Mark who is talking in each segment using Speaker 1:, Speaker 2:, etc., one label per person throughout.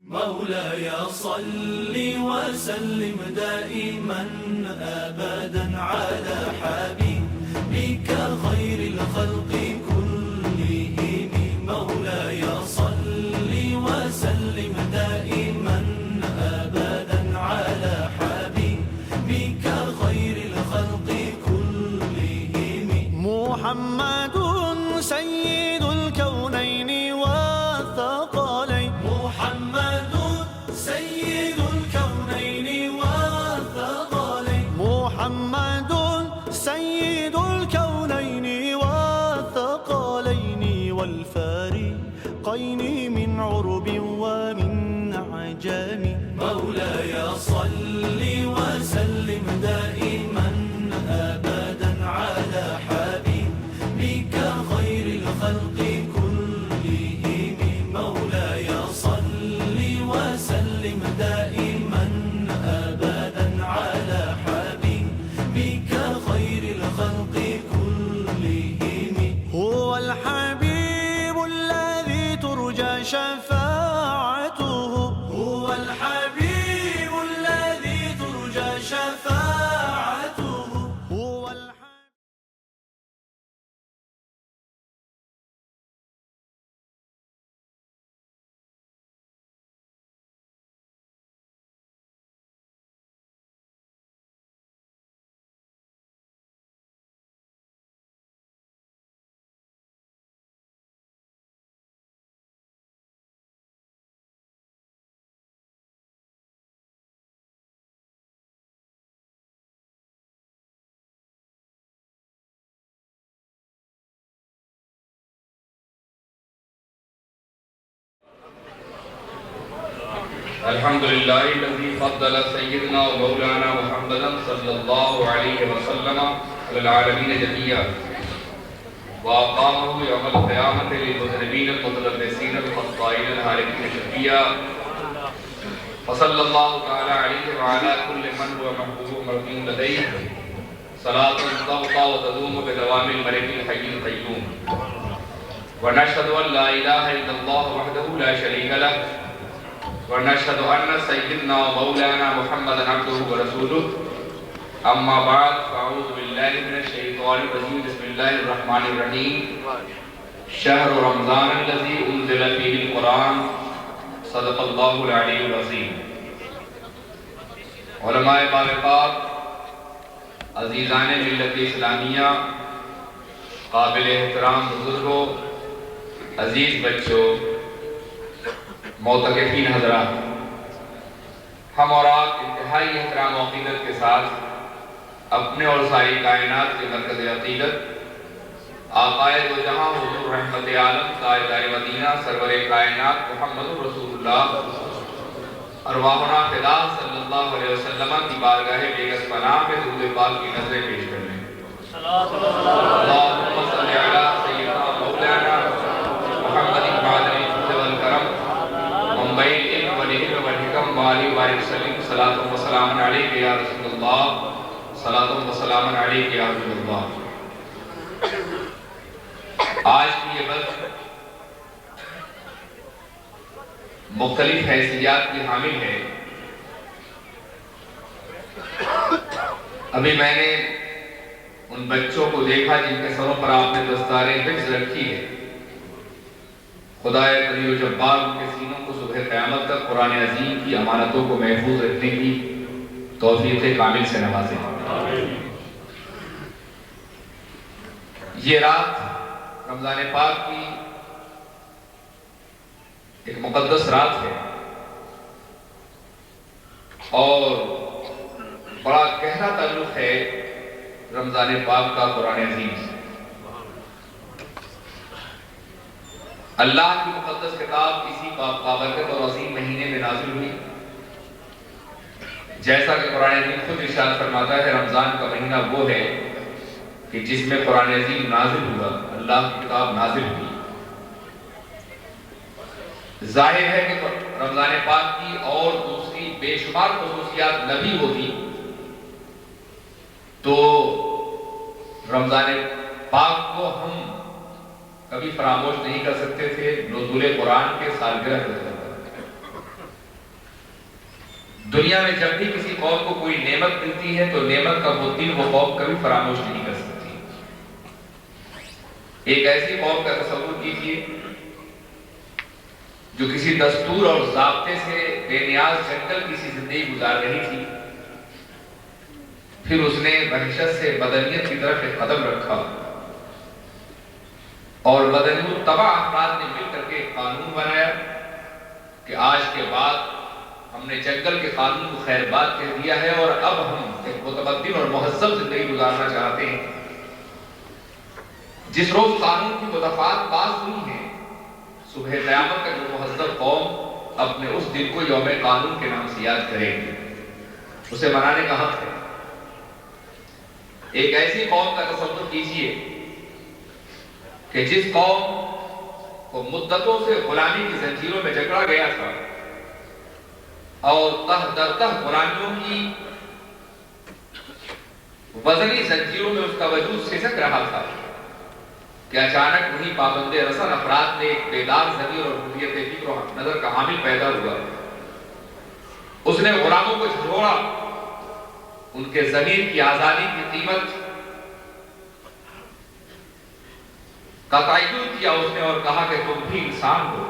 Speaker 1: مولاي صل وسلم دائما أبدا على حبيبك خير الخلق كلهم. مولاي صل وسلم دائما أبدا على حبيبك خير الخلق كلهم. محمد سيد الكونين والثقلين. محمد سيد الكونين والثقلين. محمد سيد الكونين والثقلين والفارقين من عرب ومن عجم. مولاي صل وسلم دائما أبدا على حبيبك خير الخلق كلهم. مولاي صل وسلم دائما أبدا على حبيبك خير الخلق كلهم. هو الحبيب الذي ترجى شفاعته. هو الحبيب الذي ترجى شفاعته. هو
Speaker 2: الحمد لله الذي فضل سيدنا ومولانا محمدا صلى الله عليه وسلم على العالمين جميعا وأقامه يوم القيامة للمذنبين المتلبسين بالخطائين الهالكين شفيعا. فصلى الله تعالى عليه وعلى كل من هو محبوب مرضي لديه صلاة تبقى وتدوم بدوام الملك الحي القيوم. ونشهد أن لا إله إلا الله وحده لا شريك له ونشهد أن سيدنا ومولانا محمدا عبده ورسوله. أما بعد فأعوذ بالله من الشيطان الرجيم. بسم الله الرحمن الرحيم. شهر رمضان الذي أنزل فيه القرآن صدق الله العلي العظيم. علماء بارکات، عزیزان ملت اسلامیہ، قابل احترام بزرگوں، عزیز بچوں، معتکفین حضرات، ہم اور آپ انتہائی احترام و عقیدت کے ساتھ اپنے اور ساری کائنات کے مرکز عقیدت آقائے دو جہاں حضور رحمت عالم تاجدار مدینہ سرور کائنات محمد رسول اللہ ارواحنا فدا صلی اللہ علیہ وسلم کی بارگاہ بیگس پناہ میں درود پاک کی نظریں پیش کر لیں. اللہم صلی علی سیدنا مولانا محمد معدن الجود والکرم منبعِ العلم والحکم والحکم وآلہ وآلہ وسلم. صلاۃ و سلام علیک یا رسول اللہ. صلاۃ و سلام علیک یا حبیب اللہ. آج کی یہ بات مختلف حیثیات کی حامل ہے. ابھی میں نے ان بچوں کو دیکھا جن کے سروں پر آپ نے دستار حفظ رکھی ہے. خدائے قدیر و جبار ان کے سینوں کو صبح قیامت تک قرآن عظیم کی امانتوں کو محفوظ رکھنے کی توفیق کامل سے نوازے. یہ رات رمضان پاک کی ایک مقدس رات ہے اور بڑا گہرا تعلق ہے رمضان پاک کا قرآن عظیم سے. اللہ کی مقدس کتاب اسی بابرکت اور عظیم مہینے میں نازل ہوئی. جیسا کہ قرآن عظیم خود ارشاد فرماتا ہے رمضان کا مہینہ وہ ہے کہ جس میں قرآن عظیم نازل ہوا، اللہ کی کتاب نازل ہوئی. ظاہر ہے کہ رمضان پاک کی اور دوسری بے شمار خصوصیات نہ بھی ہوتی تو رمضان پاک کو ہم کبھی فراموش نہیں کر سکتے تھے. نزول قرآن کے سالگرہ دنیا میں جب بھی کسی قوم کو کوئی نعمت ملتی ہے تو نعمت کا وہ دن وہ قوم کبھی فراموش نہیں کر سکتی۔ ایک ایسی قوم کا تصور کیجئے جو کسی دستور اور ضابطے سے بے نیاز جنگل کی سی زندگی گزار رہی تھی، پھر اس نے وحشت سے مدنیت کی طرف ایک قدم رکھا اور مدنی تبع افراد نے مل کر کے ایک قانون بنایا کہ آج کے بعد ہم نے جنگل کے قانون کو خیر بات کہہ دیا ہے اور اب ہم ایک متمدن اور مہذب زندگی گزارنا چاہتے ہیں۔ جس روز قانون کی مدافعات پاس ہوئی ہیں، صبح قیامت کا جو مہذب قوم اپنے اس دن کو یوم قانون کے نام سے یاد کرے گی، اسے منانے کا حق ہے۔ ایک ایسی قوم کا تصور کیجئے کہ جس قوم کو مدتوں سے غلامی کی زنجیروں میں جکڑا گیا تھا اور تہ در تہ غلامیوں کی وزنی زنجیروں میں اس کا وجود سسک رہا تھا کہ اچانک وہی پابند رسن افراد میں ایک بیدار ضمیر اور حریت فکر و نظر کا حامل پیدا ہوا۔ اس نے غلاموں کو جھنجھوڑا، ان کے ضمیر کی آزادی کی قیمت کا تعین کیا اس نے اور کہا کہ تم بھی انسان ہو،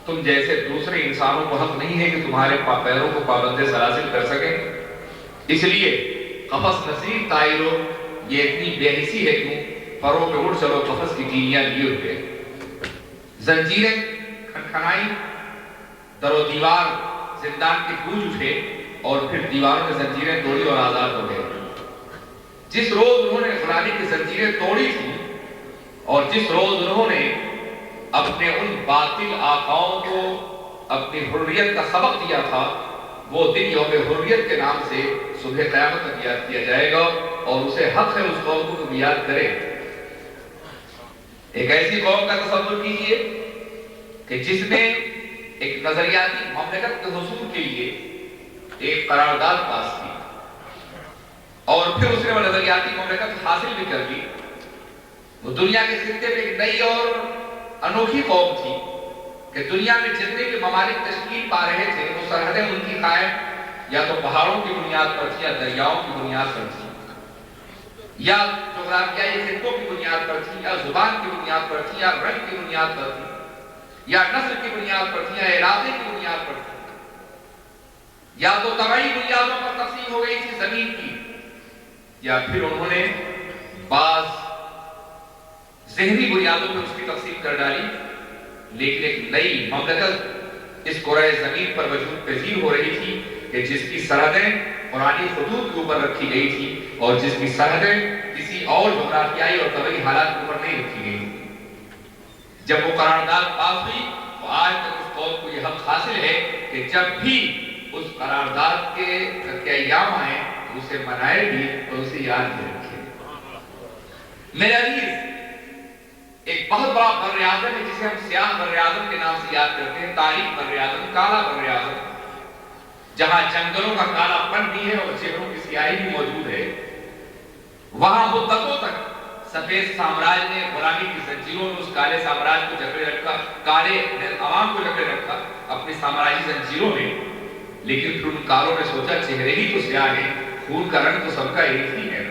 Speaker 2: تم جیسے دوسرے انسانوں کو حق نہیں ہے کہ تمہارے پیروں کو پابند سلاسل کر سکیں، اس لیے قفس نصیب طائرو، یہ اتنی بے حسی ہے کیوں، پروں پہ اڑ چلو قفس کی تینیاں لیے ہوئے۔ زنجیریں کھنکھنائی، در و دیوار زندان کے گونج اٹھے اور پھر دیواروں میں زنجیریں توڑی اور آزاد ہو گئے۔ جس روز انہوں نے غلامی کی زنجیریں توڑی تھی اور جس روز انہوں نے اپنے ان باطل آقاؤں کو اپنی حریت کا سبق دیا تھا، وہ دن یوم حریت کے نام سے صبح قیامت تک یاد کیا جائے گا اور اسے حق ہے اس قوم کو یاد کرے۔ ایک ایسی قوم کا تصور کیجئے کہ جس نے ایک نظریاتی مملکت کے حصول کے لیے ایک قرارداد پاس کی اور پھر اس نے وہ نظریاتی مملکت حاصل بھی کر لی۔ وہ دنیا کے خطے میں ایک نئی اور انوکھی قوم تھی کہ دنیا میں جتنے بھی ممالک تشکیل پا رہے تھے وہ سرحدیں ان کی قائم یا تو پہاڑوں کی بنیاد پر تھی یا دریاؤں کی بنیاد پر تھی، یا جغرافیائی خطوں کی بنیاد پر تھی، یا زبان کی بنیاد پر تھی، یا رنگ کی بنیاد پر تھی، یا نسل کی بنیاد پر تھی، یا علاقے کی بنیاد پر تھی، یا تو طبعی بنیادوں پر تقسیم ہو گئی تھی زمین کی، یا پھر انہوں نے بعض ذہنی بنیادوں پر اس کی تقسیم کر ڈالی۔ لیکن ایک نئی مملکت اس کرۂ زمین پر وجود پذیر ہو رہی تھی کہ جس کی سرحدیں قرآنی خطوط کے اوپر رکھی گئی تھی اور جس کی سرحدیں کسی اور جغرافیائی اور طبعی حالات کے اوپر نہیں رکھی گئی تھی۔ جب وہ قرارداد پاس ہوئی تو آج تک اس قوم کو یہ حق حاصل ہے کہ جب بھی اس قرارداد کے ایام آئے تو اسے منائے بھی اور اسے یاد بھی رکھے۔ میرے عزیز، ایک بہت بڑا بر اعظم ہے جسے ہم سیاہ بر اعظم کے نام سے یاد کرتے ہیں، تاریخ بر اعظم، کالا بر اعظم، جہاں جنگلوں کا کالا پن بھی ہے اور چہروں کی سیاہی بھی موجود ہے۔ وہاں مدتوں تک سفید سامراج نے غلامی کی زنجیروں میں اس کالے سامراج کو جکڑے رکھا، کالے عوام کو جکڑے رکھا اپنی سامراجی زنجیروں میں، لیکن پھر ان کالوں نے سوچا چہرے ہی تو سیاہ ہیں، خون کا رنگ تو سب کا ایک ہی ہے،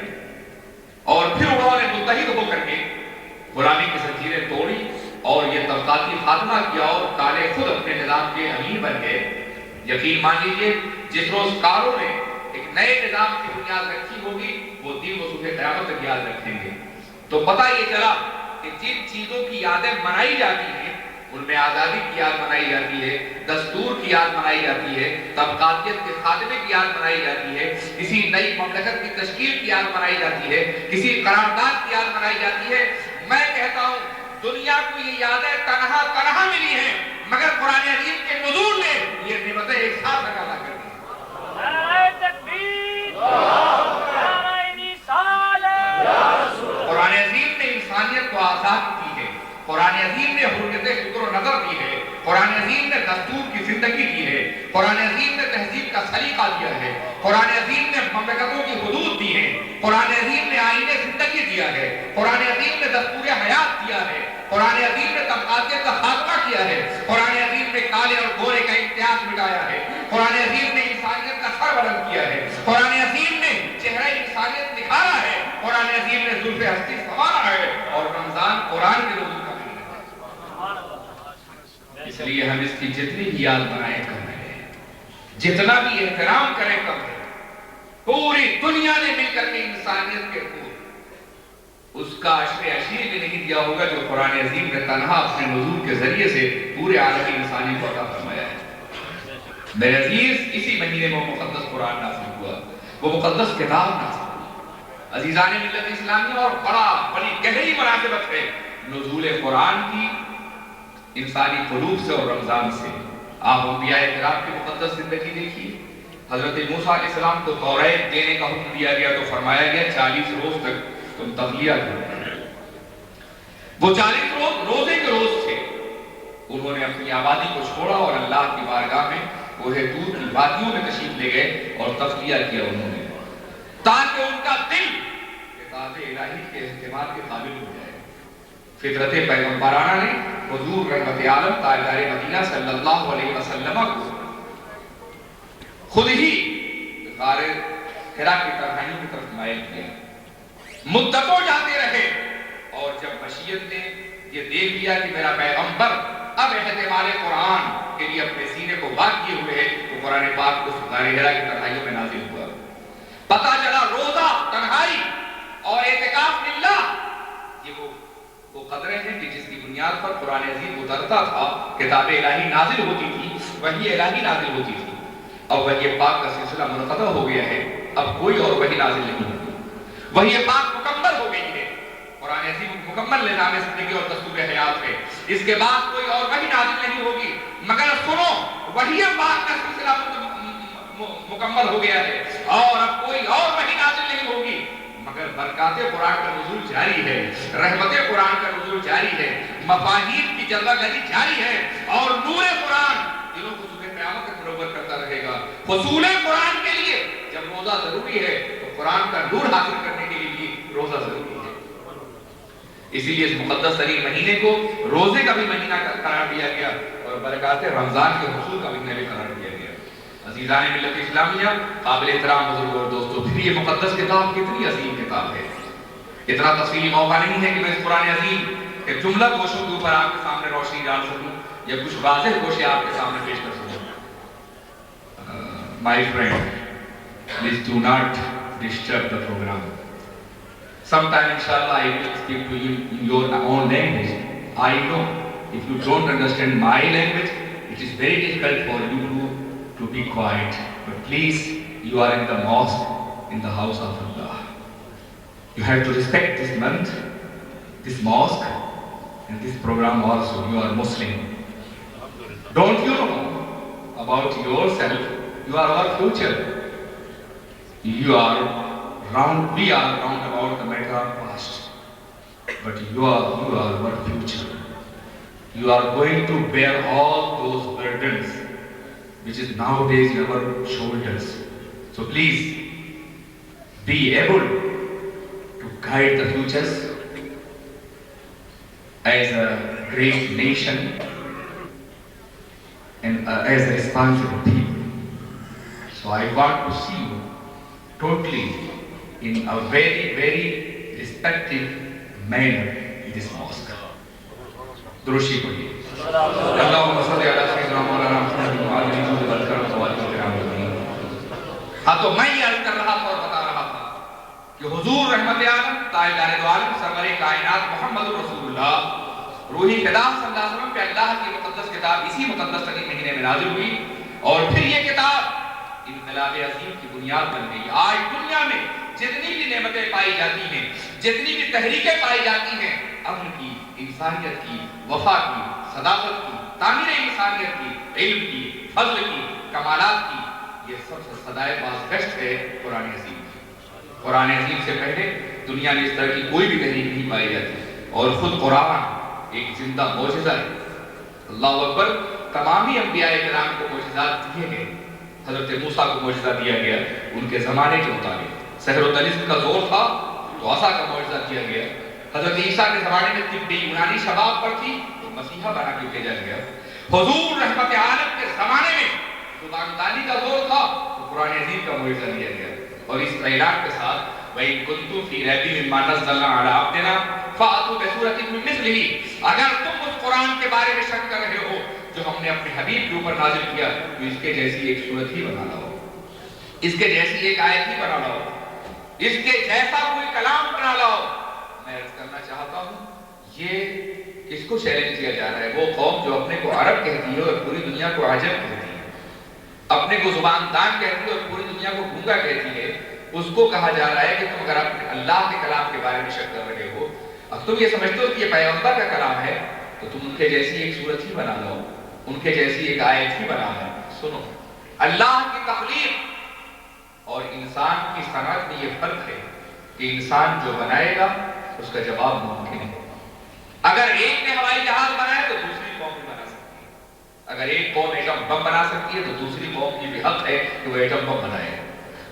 Speaker 2: اور پھر انہوں نے متحد ہو کر کے غلامی کی زنجیریں توڑی اور یہ طبقاتی خاتمہ کیا اور کالے خود اپنے نظام کے امین بن گئے۔ یقین مان لیجیے جس روز کالوں نے ایک نئے نظام کی بنیاد رکھی ہوگی وہ دن وہ صبح قیامت تک یاد رکھیں گے۔ تو پتہ یہ چلا کہ جن چیزوں کی یادیں منائی جاتی ہیں ان میں آزادی کی یاد منائی جاتی ہے، دستور کی یاد منائی جاتی ہے، طبقاتیت کے خاتمے کی یاد منائی جاتی ہے، کسی نئی مملکت کی تشکیل کی یاد منائی جاتی ہے، کسی قرارداد کی یاد منائی جاتی ہے۔ میں کہتا ہوں دنیا کو یہ یادیں تنہا تنہا ملی ہیں مگر قرآن عظیم کے نزول نے یہ نعمتیں ایک ساتھ ادا کر دی۔
Speaker 3: نعرہ تکبیر، نعرہ رسالت۔
Speaker 2: قرآن عظیم نے انسانیت کو آزاد کی ہے، قرآن عظیم نے حریت فکر و نظر دی ہے، قرآن عظیم نے دستور کی زندگی دی ہے، قرآن عظیم نے تہذیب کا سلیقہ دیا ہے، قرآن عظیم نے مملکتوں کی حدود دی ہے، قرآن عظیم نے آئین زندگی دیا ہے، قرآن عظیم نے دستور حیات دیا ہے، قرآن عظیم نے طبقاتیت کا خاتمہ کیا ہے، قرآن عظیم نے کالے اور گورے کا امتیاز مٹایا ہے، قرآن عظیم نے اس لیے ہم اس کی جتنی بھی یاد بنائیں کم ہے، جتنا بھی احترام کریں کم ہے۔ پوری دنیا نے مل کر کے انسانیت کے اس کا عشر عشیر بھی نہیں دیا ہوگا جو قرآن عظیم نے تنہا اپنے نزول کے ذریعے سے پورے عالم انسانی کو عطا فرمایا ہے۔ میرے عزیز، اسی مہینے میں وہ مقدس قرآن نازل ہوا، وہ مقدس کتاب نازل ہوا۔ عزیزان ملت اسلامیہ، اور بڑی گہری مناسبت ہے نزول قرآن کی انسانی قلوب سے اور رمضان سے۔ آپ انبیاء کرام کی مقدس زندگی دیکھیے۔ حضرت موسیٰ علیہ السلام کو توریت دینے کا حکم دیا گیا تو فرمایا گیا 40 روز تک تم تغلیہ کرو۔ وہ 40 روز روزے کے روز تھے۔ انہوں نے اپنی آبادی کو چھوڑا اور اللہ کی بارگاہ میں کوہ طور کی وادیوں میں تشریف لے گئے اور تغلیہ کیا انہوں نے، تاکہ ان کا دل کتاب الہی کے اہتمام کے قابل ہو جائے۔ فطرت پیغمبرانہ نے حضور رحمت عالم تاجدار مدینہ صلی اللہ علیہ وسلم کو خود ہی غار حرا کی تنہائیوں کی طرف مائل کیا۔ مدتوں جاتے رہے، اور جب مشیت نے یہ دیکھ لیا کہ میرا پیغمبر اب احتمال قرآن کے لیے اپنے سینے کو بات کیے ہوئے ہے، تو قرآن پاک کو غار حرا کی تنہائیوں میں نازل ہوا۔ پتہ چلا روزہ، تنہائی اور اعتکاف للہ یہ وہ قدریں ہیں کہ جس کی بنیاد پر قرآن عظیم اترتا تھا، کتاب الہی نازل ہوتی تھی، وحی الہی نازل ہوتی تھی۔ اب وحی پاک کا سلسلہ منقطع ہو گیا ہے، اب کوئی اور وحی نازل نہیں ہوگی۔ وحی پاک مکمل ہو گئی ہے، قرآن عظیم مکمل نظام زندگی اور دستور حیات ہے۔ اس کے بعد کوئی اور وحی نازل نہیں ہوگی، مگر سنو، وحی پاک کا سلسلہ مکمل ہو گیا ہے، اور اب کوئی اور وحی نازل نہیں ہوگی، مگر برکات قرآن کا نزول جاری ہے، رحمت قرآن کا نزول جاری ہے، مفاہیم کی جلوہ گری جاری ہے، اور نور قرآن دلوں کو صبح قیامت تک منور کرتا رہے گا۔ حصول قرآن کے لیے جب روزہ ضروری ہے تو قرآن کا نور حاصل کرنے کے لیے بھی روزہ ضروری ہے۔ اسی لیے اس مقدس ترین مہینے کو روزے کا بھی مہینہ قرار دیا گیا، اور برکات رمضان کے حصول کا مہینہ بھی قرار دیا گیا۔ عزیزان ملت اسلامیہ، قابل احترام بزرگ اور دوستو، پھر یہ مقدس کتاب کتنی عظیم کتاب ہے۔ اتنا تفصیلی موقع نہیں ہے کہ میں اس قرآن عظیم کے جملہ گوشوں کے اوپر آپ کے سامنے روشنی ڈال سکوں یا کچھ واضح گوشے آپ کے سامنے پیش کر سکوں۔ My friend, please do not disturb the program. Sometime inshallah I will speak to you in your own language. I know if you don't understand my language, it is very difficult for you to be quiet. But please, you are in the mosque, in the house of Allah. You have to respect this month, this mosque, and this program also. You are Muslim. Don't you know about yourself? You are our future. We are round about the matter of past. But you are our future. You are going to bear all those burdens which is nowadays in our shoulders. So please be able to guide the futures as a great nation and as a responsible people. So I want to see you totally in a very, very respectful manner in this mosque. Durushi padiye. Allahumma salli ala sayyidina Maulana Muhammad wa alihi wa sahbihi. ہاں تو میں یہ عرض کر رہا تھا اور بتا رہا تھا کہ حضور رحمت عالم تاجدار دو عالم سرور کائنات محمد رسول اللہ روحی فدا صلی اللہ علیہ وسلم پہ اللہ کی مقدس کتاب اسی مقدس ترین مہینے میں نازل ہوئی، اور پھر یہ کتاب انقلاب عظیم کی بنیاد بن گئی۔ آج دنیا میں جتنی بھی نعمتیں پائی جاتی ہیں، جتنی بھی تحریکیں پائی جاتی ہیں، امن کی، انسانیت کی، وفا کی، صداقت کی، تعمیر انسانیت کی، علم کی، فضل کی، کمالات کی، یہ سب سے صدائے بازگشت ہے قرآن عظیم۔ قرآن عظیم سے پہلے دنیا میں اس طرح کی کوئی بھی تحریک نہیں پائی جاتی، اور خود قرآن ایک زندہ معجزہ ہے۔ اللہ اکبر، تمامی انبیاء کرام کو معجزات دیے گئے۔ حضرت موسیٰ کو معجزہ دیا گیا ان کے زمانے کے مطابق، سحر و طلسم کا زور تھا تو عصا کا معجزہ دیا گیا۔ حضرت عیسیٰ کے زمانے میں طب یونانی شباب پر تھی تو مسیحا بنا کے بھیجا گیا۔ حضور رحمت عالم کے زمانے میں زبان دانی کا زور تھا تو قرآن عظیم کا معجزہ دیا گیا، اور اس اعلان کے ساتھ وَإِن كُنتُمْ فِي رَيْبٍ مِّمَّا نَزَّلْنَا عَلَىٰ عَبْدِنَا فَأْتُوا بِسُورَةٍ مِّن مِّثْلِهِ۔ اگر تم اس قرآن کے بارے میں شک کر رہے ہو جو ہم نے اپنے حبیب کے اوپر نازل کیا تو اس کے جیسی ایک صورت ہی بنا لاؤ، اس کے جیسی ایک آیت ہی بنا لاؤ، اس کے جیسا کوئی کلام بنا لاؤ۔ میں عرض کرنا چاہتا ہوں یہ کس کو چیلنج کیا جا رہا ہے؟ وہ قوم جو اپنے کو عرب کہتی ہے اور پوری دنیا کو عجم کہتی ہے، اپنے کو زبان دان کہتی ہے اور پوری دنیا کو گونگا کہتی ہے، اس کو کہا جا رہا ہے کہ تم اگر اپنے اللہ کے کلام کے بارے میں شک کر رہے ہو، اب تم یہ سمجھتے ہو کہ یہ پیغمبر کا کلام ہے، تو تم ان کے جیسی ایک صورت ہی بنا لو، ان کے جیسی ایک آیت ہی بنا لو۔ سنو، اللہ کی تخلیق اور انسان کی صنعت میں یہ فرق ہے کہ انسان جو بنائے گا اس کا جواب ممکن ہے۔ اگر ایک نے ہوائی جہاز بنایا تو دوسری قوم بھی بنا سکتی ہے، اگر ایک قوم ایٹم بم بنا سکتی ہے تو دوسری قوم کی بھی حق ہے کہ وہ ایٹم بم بنائے۔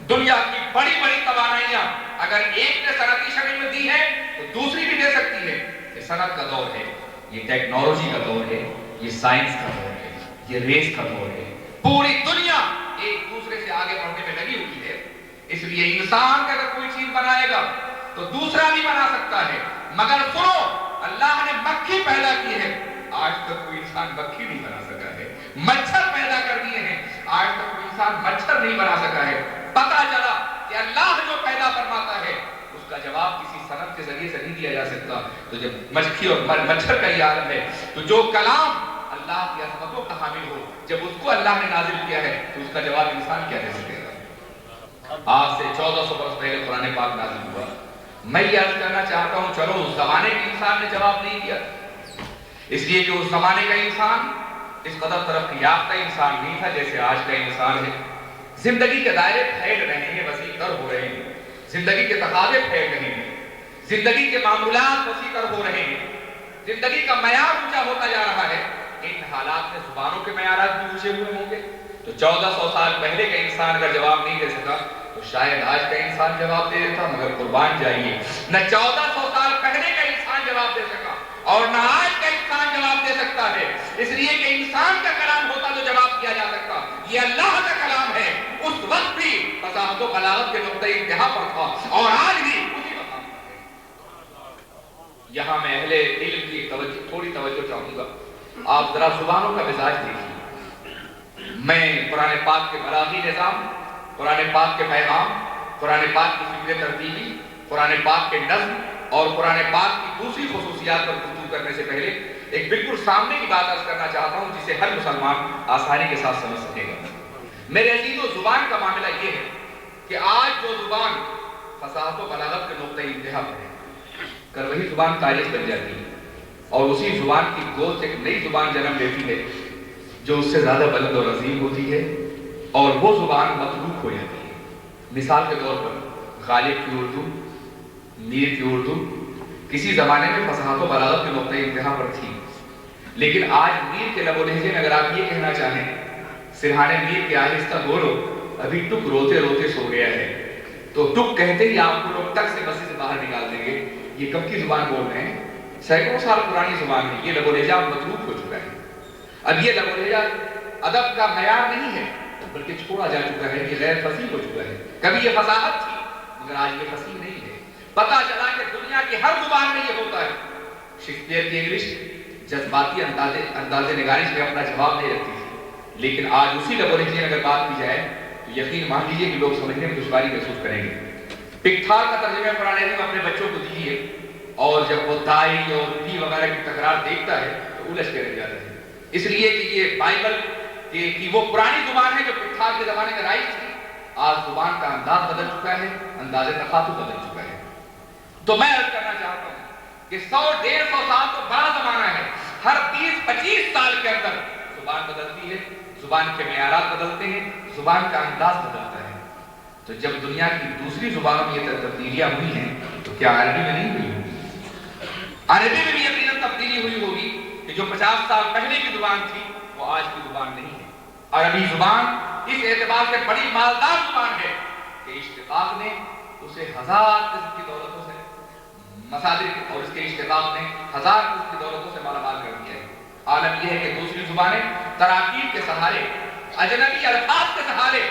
Speaker 2: دنیا کی بڑی بڑی توانائیاں اگر ایک نے صنعتی شکل میں دی ہے تو دوسری بھی دے سکتی ہے۔ یہ صنعت کا دور ہے، یہ ٹیکنالوجی کا دور ہے، یہ سائنس کا دور ہے، یہ ریس کا دور ہے۔ پوری دنیا ایک دوسرے سے آگے بڑھنے میں لگی ہوئی ہے، اس لیے انسان کا اگر کوئی چیز بنائے گا تو دوسرا بھی بنا سکتا ہے۔ مگر سنو، اللہ نے مکھی پیدا کی ہے، آج تک کوئی انسان مکھی نہیں بنا سکا ہے۔ مچھر پیدا کر دیے ہیں، آج تک کوئی انسان مچھر نہیں بنا سکا ہے۔ پتہ چلا کہ اللہ جو پیدا فرماتا ہے اس کا جواب کسی صنعت کے ذریعے سے نہیں دیا جا سکتا۔ تو جب مکھی اور مچھر کا یہ عالم ہے تو جو کلام اللہ کی عظمتوں کا حامل ہو، جب اس کو اللہ نے نازل کیا ہے تو اس کا جواب انسان کیا دے سکے گا؟ آج سے 1400 برس پہلے قرآن پاک نازل ہوا۔ میں یہ عرض کرنا چاہتا ہوں، چلو اس زمانے کے انسان نے جواب نہیں دیا، اس لیے کہ اس زمانے کا انسان اس قدر ترقی یافتہ انسان نہیں تھا جیسے آج کا انسان ہے۔ زندگی کے دائرے پھیل رہے ہیں، وسیع تر ہو رہے ہیں، زندگی کے تقاضے پھیل رہے ہیں، زندگی کے معمولات وسیع تر ہو رہے ہیں، زندگی کا معیار اونچا ہوتا جا رہا ہے۔ ان حالات میں زبانوں کے معیارات بھی اونچے ہوئے ہوں گے۔ تو 1400 سال پہلے کا انسان اگر جواب نہیں دے سکا تو شاید آج کا انسان جواب دے دیتا، مگر قربان جائیے، نہ 1400 سال پہلے کا انسان جواب دے سکا اور نہ آج کا انسان جواب دے سکتا ہے، اس لیے کہ انسان کا کلام ہوتا تو جواب دیا جا سکتا۔ یہ اللہ کا کلام ہے، اس وقت بھی فصاحت و بلاغت کے نقطۂ انتہا پر تھا اور آج بھی اسی مقام پر ہے۔ یہاں میں اہل علم کی تھوڑی توجہ چاہوں گا، آپ ذرا زبانوں کا مزاج دیکھیے۔ میں قرآن پاک کے بلاغی نظام، قرآن پاک کے پیغام، قرآن پاک کی فکر ترتیبی، قرآن پاک کے نظم اور قرآن پاک کی دوسری خصوصیات پر گفتگو کرنے سے پہلے ایک بالکل سامنے کی بات عرض کرنا چاہتا ہوں جسے ہر مسلمان آسانی کے ساتھ سمجھ سکے گا۔ میرے عزیزو، زبان کا معاملہ یہ ہے کہ آج جو زبان فصاحت و بلاغت کے نقطۂ انتہا پر ہے، کل وہی زبان تاریخ بن جاتی ہے اور اسی زبان کی گود سے ایک نئی زبان جنم لیتی ہے جو اس سے زیادہ بلند اور عظیم ہوتی ہے، اور وہ زبان متروک ہو جاتی ہے۔ مثال کے طور پر غالب کی اردو، میر کی اردو کسی زمانے میں فصاحت و بلاغت کے نقطۂ انتہا پر تھی، لیکن آج میر کے لب و لہجے میں اگر آپ یہ کہنا چاہیں سرہانے میر کے آہستہ بولو ابھی ٹک روتے روتے سو گیا ہے، تو ٹک کہتے ہی آپ کو لوگ ٹک سے بسی سے باہر نکال دیں گے۔ یہ کب کی زبان بول رہے ہیں؟ سینکڑوں سال پرانی زبان ہے۔ یہ لب و لہجہ متروک ہو چکا ہے۔ اب یہ لب و لہجہ ادب کا معیار نہیں ہے بلکہ چھوڑا جا چکا ہے، یہ غیر فصیح ہو چکا ہے۔ کبھی یہ فصاحت تھی مگر آج یہ فصیح نہیں ہے۔ پتہ چلا کہ دنیا کی ہر زبان میں یہ ہوتا ہے۔ شیکسپیئر کی انگلش جذباتی انداز نگارش میں اپنا جواب نہیں رکھتی تھی، لیکن آج اسی لب و لہجے میں اگر بات کی جائے تو یقین مان لیجیے کہ لوگ سمجھنے میں دشواری محسوس کریں گے۔ پکتھار کا ترجمہ قرآن عظیم اپنے بچوں کو دیجیے اور جب وہ دائی اور دی وغیرہ کی تکرار دیکھتا ہے تو الجھ کے رہ جاتا ہے، اس لیے کہ یہ بائبل کی وہ پرانی زبان ہے جو پکتھار کے زمانے میں رائج تھی۔ آج زبان کا انداز بدل چکا ہے، انداز تخاطب بدل چکا ہے۔ تو میں عرض کرنا چاہتا ہوں کہ 100-150 سال تو بڑا زمانہ ہے، ہر 20-25 سال کے اندر زبان بدلتی ہے، زبان کے معیارات بدلتے ہیں، زبان کا انداز بدلتا ہے۔ تو جب دنیا کی دوسری زبانوں میں یہ تبدیلیاں ہوئی ہیں تو کیا عربی میں نہیں ہوئی ہوگی؟ عربی میں بھی یقیناً تبدیلی ہوئی ہوگی کہ جو 50 سال پہلے کی زبان تھی وہ آج کی زبان نہیں ہے۔ عربی زبان اس اعتبار سے بڑی مالدار زبان ہے کہ اشتقاق نے اسے 1000 قسم کی دولتوں سے مصادر اور اس کے اشتقاق نے 1000 قسم کی دولتوں سے مالا مال کر دیا ہے۔ عالم یہ ہے کہ دوسری زبانیں تراکیب کے سہارے، اجنبی الفاظ کے سہارے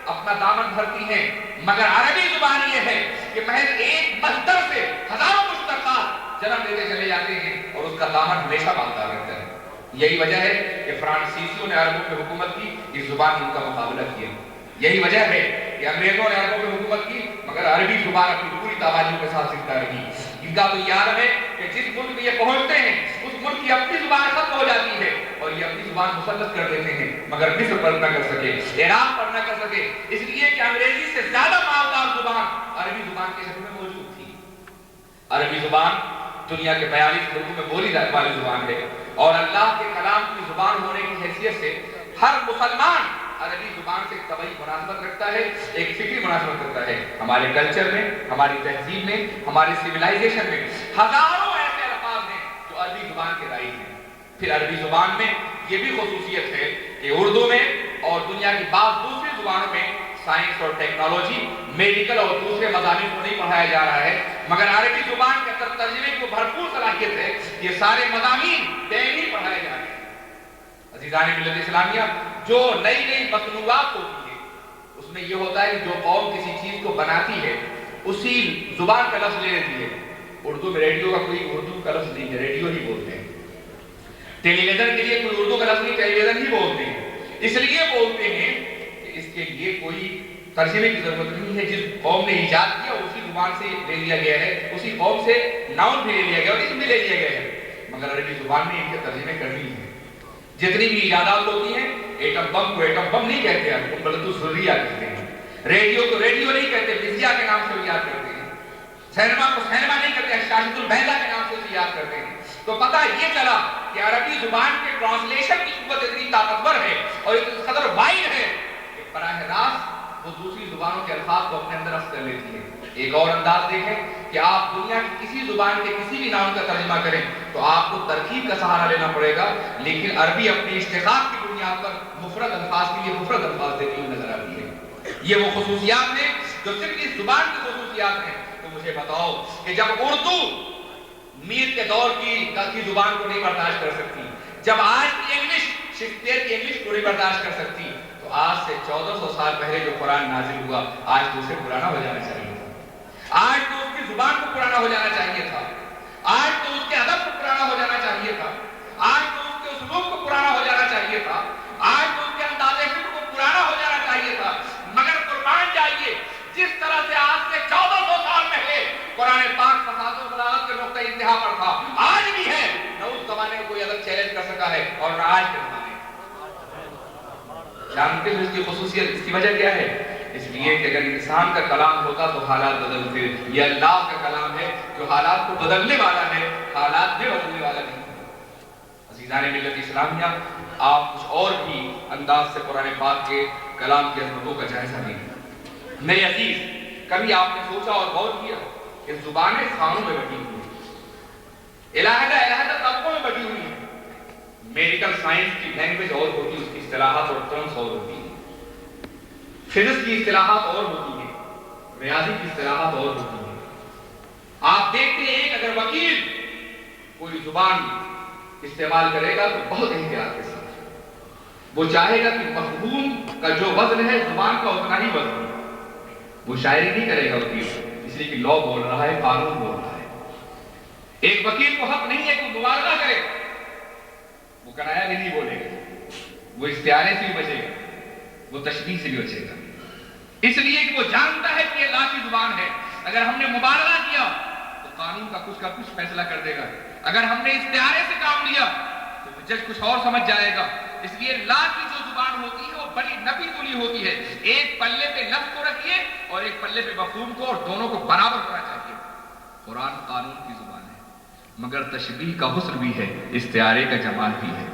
Speaker 2: اپنا دامن بھرتی ہیں، مگر عربی زبان یہ ہے کہ محض ایک مصدر سے ہزاروں مشتقات جنم لیتے چلے جاتے ہیں اور اس کا دامن ہمیشہ باندھا رہتا ہے۔ یہی وجہ ہے کہ فرانسیسیوں نے عربوں پہ حکومت کی، اس زبان نے ان کا مقابلہ کیا۔ یہی وجہ ہے کہ انگریزوں نے عربوں پہ حکومت کی مگر عربی زبان اپنی پوری توانائی کے ساتھ زندہ رہی۔ ان کا تو یہ عالم ہے کہ جس ملک میں یہ پہنچتے ہیں اس ملک کی اپنی زبان ختم ہو جاتی ہے اور یہ اپنی زبان مسلط کر دیتے ہیں، مگر مصر پر نہ کر سکے، عراق پر نہ کر سکے، اس لیے کہ انگریزی سے زیادہ مالدار زبان عربی زبان کے شکل میں موجود تھی۔ عربی زبان دنیا کے 42 ملکوں میں بولی جانے والی زبان ہے اور اللہ کے کلام کی زبان ہونے کی حیثیت سے ہر مسلمان عربی زبان سے ایک طبعی مناسبت رکھتا ہے، ایک فکری مناسبت رکھتا ہے۔ ہمارے کلچر میں، ہماری تہذیب میں، ہماری سویلائزیشن میں ہزاروں ایسے الفاظ ہیں جو عربی زبان کے رائج ہیں۔ پھر عربی زبان میں یہ بھی خصوصیت ہے کہ اردو میں اور دنیا کی بعض دوسری زبانوں میں سائنس اور ٹیکنالوجی، میڈیکل اور دوسرے مضامین کو نہیں پڑھایا جا رہا ہے، مگر عربی زبان کے اندر ترجمے کی بھرپور صلاحیت ہے، یہ سارے مضامین دائمی پڑھائے جا رہے ہیں۔ عزیزان ملت اسلامیہ، جو نئی نئی مصنوعات ہوتی ہے اس میں یہ ہوتا ہے کہ جو قوم کسی چیز کو بناتی ہے اسی زبان کا لفظ لے لیتی ہے۔ اردو میں ریڈیو کا کوئی اردو کا لفظ نہیں ہے، ریڈیو ہی بولتے ہیں۔ ٹیلی ویژن کے لیے کوئی اردو کا لفظ نہیں، ٹیلی ویژن ہی بولتے ہیں۔ اس لیے بولتے ہیں کہ اس کے لیے کوئی ترجمے کی ضرورت نہیں ہے، جس قوم نے ایجاد کیا اسی زبان سے لے لیا گیا ہے، اسی قوم سے ناؤن بھی لے لیا گیا اور اسم بھی لے لیا گیا ہے، مگر عربی زبان میں ان کے ترجمے کرنی ہے۔ جتنی بھی ایجادات ہوتی ہیں، ایٹم بم کو ایٹم بم نہیں کہتے ہیں، ان بلدو ذریعہ کہتے ہیں۔ ریڈیو کو ریڈیو نہیں کہتے، وزیا کے نام سے وہ یاد کرتے ہیں۔ سینما کو سینما نہیں کہتے، شاہد البیضا کے نام سے اسے یاد کرتے ہیں۔ تو پتہ یہ چلا کہ عربی زبان کے ٹرانسلیشن کی قوت اتنی طاقتور ہے اور اتنی قدر وائڈ ہے کہ براہ راست وہ دوسری زبانوں کے الفاظ کو اپنے اندر رخ کر لیتی ہے۔ ایک اور انداز دیکھیں کہ آپ دنیا کی کسی زبان کے کسی بھی نام کا ترجمہ کریں تو آپ کو ترکیب کا سہارا لینا پڑے گا، لیکن عربی اپنی اشتقاق کی بنیاد پر مفرد الفاظ کے لیے مفرد الفاظ دیتی ہوئی نظر آتی ہے۔ یہ وہ خصوصیات ہیں جو صرف اس زبان کی خصوصیات ہیں۔ تو مجھے بتاؤ کہ جب اردو میر کے دور کی زبان کو نہیں برداشت کر سکتی، جب آج کی انگلش شیکسپیئر کی انگلش کو نہیں برداشت کر سکتی، تو آج سے 1400 سال پہلے جو قرآن نازل ہوا آج تو اسے پرانا ہو جانا چاہیے تھا، آج تو اس کی زبان کو پرانا ہو جانا چاہیے تھا، آج تو اس کے ادب کو پرانا ہو جانا چاہیے تھا، آج تو اس کے اسلوب کو پرانا ہو جانا چاہیے تھا، آج تو اس کے انداز فکر کو پرانا ہو جانا چاہیے تھا، مگر قربان جائیے جس طرح سے آج سے 1400 سال پہلے قرآن پاک فساد و بلاغت کے نقطہ انتہا پر تھا، آج بھی ہے، نہ اس زمانے میں کوئی ادب چیلنج کر سکا ہے اور نہ آج کے زمانے۔ جانتے ہیں اس کی خصوصیت، اس کی وجہ کیا ہے؟ اس لیے کہ اگر انسان کا کلام ہوتا تو حالات بدلتے، یہ اللہ کا کلام ہے جو حالات کو بدلنے والا ہے، حالات میں بدلنے والا نہیں۔ عزیزان ملت اسلامیہ، آپ کچھ اور بھی انداز سے قرآن پاک کے کلام کی عظمتوں کا جائزہ لیں۔ میرے عزیز، کبھی آپ نے سوچا اور غور کیا کہ زبانیں خانوں میں بٹی ہوئی ہیں، علیحدہ طبقوں میں بٹی ہوئی ہیں۔ میڈیکل سائنس کی لینگویج اور ہوتی ہے، اس کی اصطلاحات اور ٹرمز اور ہوتی ہیں، فزکس کی اصطلاحات اور ہوتی ہیں، ریاضی کی اصطلاحات اور ہوتی ہیں۔ آپ دیکھتے ہیں کہ اگر وکیل کوئی زبان استعمال کرے گا تو بہت احتیاط کے ساتھ وہ چاہے گا کہ مفہوم کا جو وزن ہے زبان کا اتنا ہی وزن ہے، وہ شاعری نہیں کرے گا وکیل، اس لیے کہ لا بول رہا ہے، قانون بول رہا ہے۔ ایک وکیل کو حق نہیں ہے کہ مبالغہ کرے، وہ کنایا بھی نہیں بولے گا، وہ استعارے سے بھی بچے گا، وہ تشبیہ سے بھی بچے گا، اس لیے کہ وہ جانتا ہے کہ یہ اللہ کی زبان ہے۔ اگر ہم نے مبالغہ کیا تو قانون کا کچھ فیصلہ کر دے گا، اگر ہم نے استعارے سے کام لیا تو جج کچھ اور سمجھ جائے گا۔ اس لیے اللہ کی جو زبان ہوتی ہے وہ بڑی نبی تلی ہوتی ہے، ایک پلے پہ لفظ کو رکھیے اور ایک پلے پہ مفہوم کو، اور دونوں کو برابر ہونا چاہیے۔ قرآن قانون کی زبان ہے مگر تشبیہ کا حسن بھی ہے، استعارے کا جمال بھی ہے،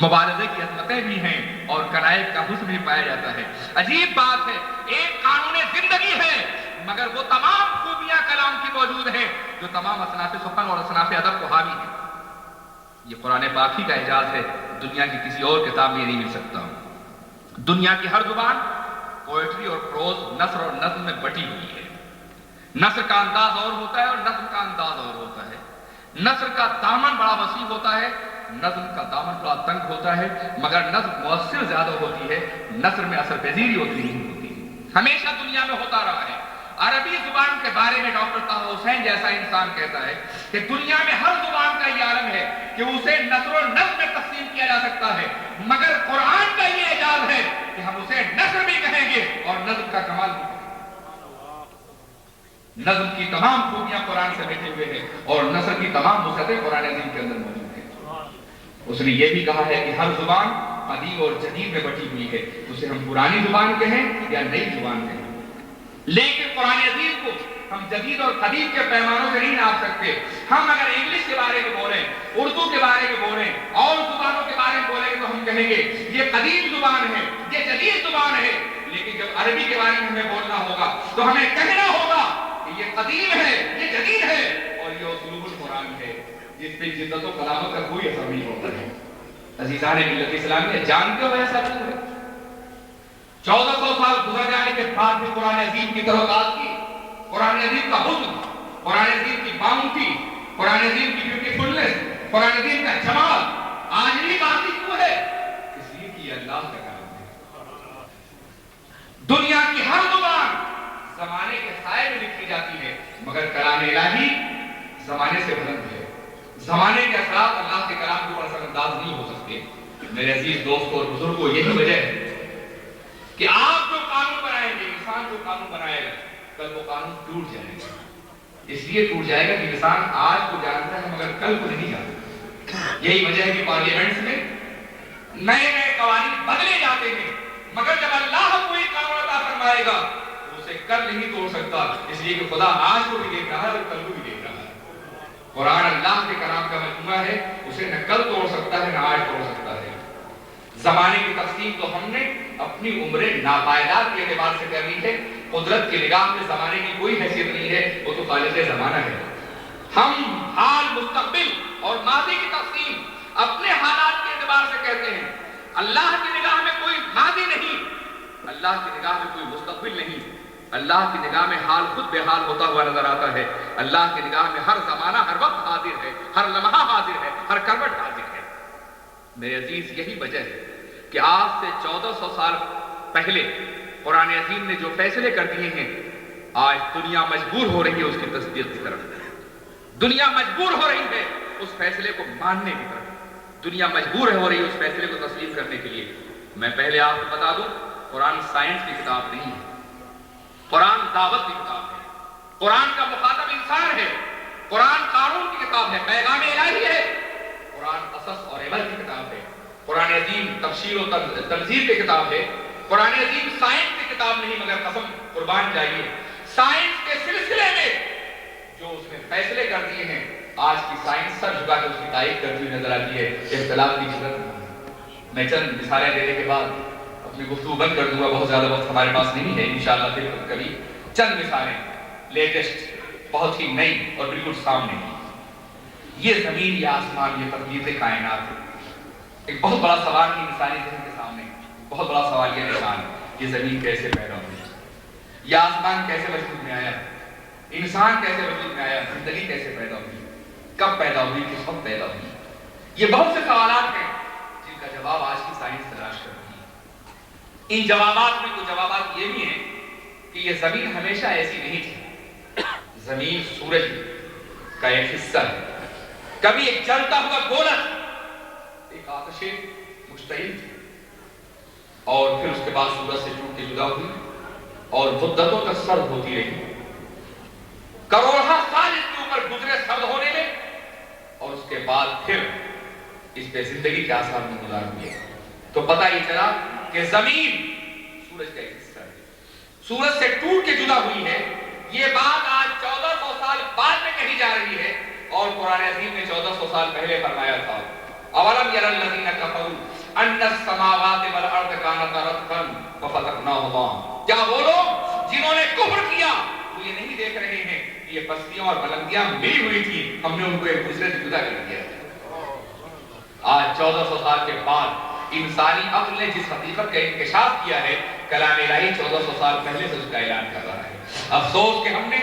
Speaker 2: مبالغے کی عظمتیں بھی ہیں اور کنایت کا حسن بھی پایا جاتا ہے۔ عجیب بات ہے، ایک قانون زندگی ہے مگر وہ تمام خوبیاں کلام کی موجود ہیں جو تمام اصناف سخن اور اصناف ادب کو حاوی ہیں۔ یہ قرآن پاک ہی کا اعجاز ہے، دنیا کی کسی اور کتاب میں نہیں مل سکتا۔ دنیا کی ہر زبان پوئٹری اور پروز، نثر اور نظم میں بٹی ہوئی ہے۔ نثر کا انداز اور ہوتا ہے اور نظم کا انداز اور ہوتا ہے۔ نثر کا دامن بڑا وسیع ہوتا ہے، نظم کا دامن بڑا تنگ ہوتا ہے، مگر نظم مؤثر زیادہ ہوتی ہے، نثر میں اثر پذیری اتنی نہیں ہوتی۔ ہمیشہ دنیا میں ہوتا رہا ہے، عربی زبان کے بارے میں ڈاکٹر طاہر حسین جیسا انسان کہتا ہے کہ دنیا میں ہر زبان کا یہ عالم ہے کہ اسے نثر و نظم میں تقسیم کیا جا سکتا ہے، مگر قرآن کا یہ اعجاز ہے کہ ہم اسے نثر بھی کہیں گے اور نظم کا کمال بھی کہیں گے۔ نظم کی تمام خوبیاں قرآن سے بیٹھے ہوئے ہیں اور نثر کی تمام وسعتیں قرآن عظیم کے اندر موجود ہیں۔ اس نے یہ بھی کہا ہے کہ ہر زبان قدیم اور جدید میں بٹی ہوئی ہے، اسے ہم پرانی زبان کہیں یا نئی زبان کہیں، لیکن قرآن عظیم کو ہم جدید اور قدیم کے پیمانوں سے نہیں ناپ سکتے۔ ہم اگر انگلش کے بارے میں بولیں، اردو کے بارے میں بولیں اور زبانوں کے بارے میں بولیں تو ہم کہیں گے یہ قدیم زبان ہے، یہ جدید زبان ہے، لیکن جب عربی کے بارے میں ہمیں بولنا ہوگا تو ہمیں کہنا ہوگا کہ یہ قدیم ہے، یہ جدید ہے اور یہ اسلوب القرآن ہے جس پہ جدت و قدامت کا کوئی اثر نہیں ہوتا ہے۔ عزیزان ملت اسلامیہ، جانتے ہو ایسا کیوں ہے؟ 1400 سال گزر جانے کے بعد بھی قرآن عظیم کی تروتاز کی، قرآن عظیم کا حسن، قرآن عظیم کی باؤنٹی، قرآن عظیم کی بیوٹیفلنس، قرآن عظیم کا جمال آج بھی باقی کیوں ہے؟ اس لیے کہ اللہ کا کلام ہے۔ دنیا کی ہر زبان زمانے کے سائے میں لکھی جاتی ہے، مگر کلام الہی زمانے سے بلند ہے۔ زمانے کے اثرات اللہ کے کلام کے اوپر اثر انداز نہیں ہو سکتے۔ میرے عزیز دوستوں اور بزرگوں، یہی وجہ ہے کہ آپ جو قانون بنائیں گے، انسان جو قانون بنائے گا، کل وہ قانون ٹوٹ جائے گا۔ اس لیے ٹوٹ جائے گا کہ انسان آج کو جانتا ہے مگر کل کو نہیں جانتا۔ یہی وجہ ہے کہ پارلیمنٹس میں نئے نئے قوانین بدلے جاتے ہیں، مگر جب اللہ کوئی قانون عطا فرمائے گا تو اسے کل نہیں توڑ سکتا، اس لیے کہ خدا آج کو بھی دیکھ رہا ہے اور کل کو بھی دیکھ رہا ہے۔ قرآن اللہ کے کلام کا مجموعہ ہے، اسے نہ کل توڑ سکتا ہے نہ آج توڑ سکتا ہے۔ زمانے کی تقسیم تو ہم نے اپنی عمریں ناپائیدار کے اعتبار سے کرنی ہے۔ قدرت کی نگاہ میں زمانے کی کوئی حیثیت نہیں ہے، وہ تو خالق زمانہ ہے۔ ہم حال، مستقبل اور ماضی کی تقسیم اپنے حالات کے اعتبار سے کرتے ہیں۔ اللہ کی نگاہ میں کوئی ماضی نہیں، اللہ کی نگاہ میں کوئی مستقبل نہیں، اللہ کی نگاہ میں حال خود بے حال ہوتا ہوا نظر آتا ہے۔ اللہ کی نگاہ میں ہر زمانہ ہر وقت حاضر ہے، ہر لمحہ حاضر ہے، ہر کروٹ حاضر ہے۔ میرے عزیز، یہی وجہ ہے کہ آج سے 1400 سال پہلے قرآن عظیم نے جو فیصلے کر دیے ہیں، آج دنیا مجبور ہو رہی ہے اس کی تصدیق کی طرف، دنیا مجبور ہو رہی ہے اس فیصلے کو ماننے کی طرف، دنیا مجبور ہو رہی ہے اس فیصلے کو تسلیم کرنے کے لیے۔ میں پہلے آپ کو بتا دوں، قرآن سائنس کی کتاب نہیں ہے، قرآن دعوت کی کتاب ہے، قرآن کا مخاطب انسان ہے، قرآن قانون کی کتاب ہے، پیغام الہی ہے، قرآن قصص اور عبر کی کتاب ہے، قرآن عظیم تفسیر و تنظیر کی کتاب ہے، قرآن عظیم سائنس کی کتاب نہیں، مگر قسم قربان جائیے سائنس کے سلسلے میں جو اس نے فیصلے کر دیے ہیں، آج کی سائنس سر جھکا کے اس کی تائید کرتی ہوئی نظر آتی ہے۔ اختلاف کی ضرورت نہیں۔ میں چند مثالیں دینے کے بعد اپنی گفتگو بند کر دوں گا، بہت زیادہ وقت ہمارے پاس نہیں ہے، انشاءاللہ پھر کبھی چند مثالیں لیٹسٹ، بہت ہی نئی اور بالکل سامنے۔ یہ زمین یا آسمان، یہ تقدیر کائنات ہے۔ ایک بہت بڑا سوال کی انسانی ذہن کے سامنے، بہت بڑا سوال یہ نشان، یہ زمین کیسے پیدا ہوئی، یہ آسمان کیسے وجود میں آیا، انسان کیسے وجود میں آیا، زندگی کیسے پیدا ہوئی، کب پیدا ہوئی، کس وقت پیدا ہوئی۔ یہ بہت سے سوالات ہیں جن کا جواب آج کی سائنس تلاش کرتی ہے۔ ان جوابات میں کچھ جوابات یہ بھی ہیں کہ یہ زمین ہمیشہ ایسی نہیں تھی۔ زمین سورج کا ایک حصہ ہے، کبھی ایک جلتا ہوا گولا، ایک آتش مشتعل تھی، اور پھر اس کے بعد سورج سے ٹوٹ کے جدا ہوئی اور مدتوں تک سرد ہوتی رہی، کروڑہ سال اس کے اوپر گزرے سرد ہونے میں، اور اس کے بعد پھر اس پہ زندگی کے آثار میں گزار ہوئے۔ تو پتہ یہ چلا کہ زمین سورج کا ایک حصہ ہے، سورج سے ٹوٹ کے جدا ہوئی ہے۔ یہ بات آج 1400 سال بعد میں کہی جا رہی ہے، اور قرآن عظیم نے 1400 سال پہلے فرمایا تھا، اولم یر الذین کفروا ان السماوات والارض کانتا رتقا ففتقناہما۔ کیا وہ لوگ جنہوں نے کفر کیا وہ یہ نہیں دیکھ رہے ہیں کہ یہ بستیاں اور بلندیاں ملی ہوئی تھی، ہم نے ان کو ایک دوسرے سے جدا کر دیا۔ آج 1400 سال کے بعد انسانی عقل نے جس حقیقت کا انکشاف کیا ہے، کلام الہی 1400 سال پہلے سے اس کا اعلان کر رہا ہے۔ افسوس کہ ہم نے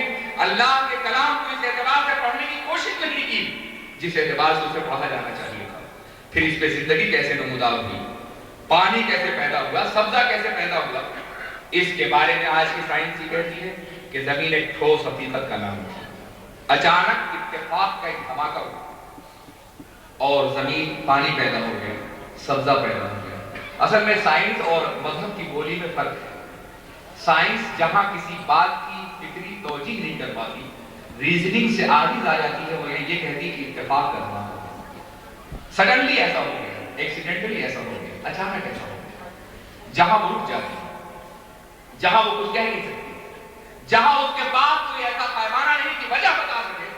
Speaker 2: اللہ کے کلام کو اس اعتبار سے پڑھنے کی کوشش نہیں کی جس اعتبار سے اسے پڑھا جانا چاہیے تھا۔ پھر اس پہ زندگی کیسے نمودار ہوئی، پانی کیسے پیدا ہوا، سبزہ کیسے پیدا ہوا، اس کے بارے میں آج کی سائنس یہ کہتی ہے کہ زمین ایک ٹھوس حقیقت کا نام ہے. اچانک اتفاق کا ایک دھماکہ ہوا اور زمین پانی پیدا ہو گیا, سبزہ پیدا ہو گیا. اصل میں سائنس اور مذہب کی بولی میں فرق ہے. سائنس جہاں کسی بات کی فکری توجیہ نہیں کر پاتی, ریزننگ سے عاجز آ جاتی ہے, وہ یہ کہتی ہے کہ اتفاق کرنا ہے. سڈنلی ایسا ہو گیا, ایکسیڈنٹلی ایسا ہو گیا, اچانک ایسا ہو گیا. جہاں وہ رک جاتی ہے, جہاں وہ کچھ کہہ نہیں سکتی, جہاں اس کے بعد کوئی ایسا پیمانہ نہیں کہ وجہ بتا سکے,